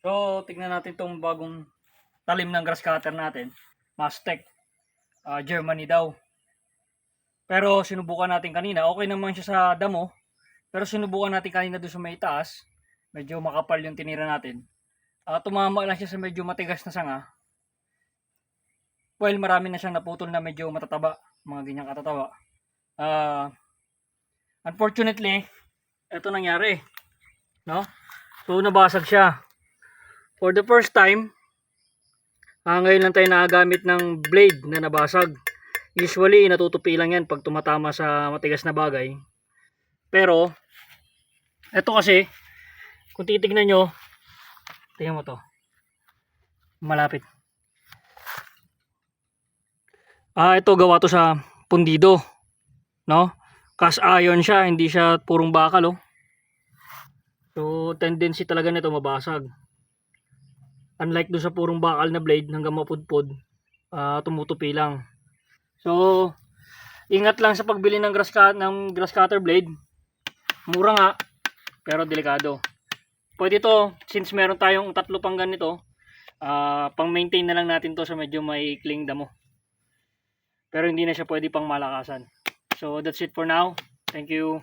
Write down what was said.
So, tignan natin tong bagong talim ng grass cutter natin. Mastec. Germany daw. Pero sinubukan natin kanina. Okay naman siya sa damo. Pero sinubukan natin kanina doon sa may taas. Medyo makapal yung tinira natin. Tumama lang siya sa medyo matigas na sanga. Well, marami na siyang naputol na medyo matataba. Mga ganyang katataba. Unfortunately, ito nangyari. No? So, nabasag siya. For the first time, ngayon lang tayo nakagamit ng blade na nabasag. Usually, natutupi lang yan pag tumatama sa matigas na bagay. Pero, ito kasi, kung titignan nyo, tingnan mo to. Malapit. Ito gawa to sa pundido. No? Cast iron siya, hindi siya purong bakal. Oh. So, tendency talaga nito mabasag. Unlike do sa purong bakal na blade hanggang mapudpod, tumutupi lang. So, ingat lang sa pagbili ng grass cutter blade. Mura nga, pero delikado. Pwede to, since meron tayong tatlo pang ganito, pang maintain na lang natin to sa medyo may ikling damo. Pero hindi na siya pwede pang malakasan. So, that's it for now. Thank you.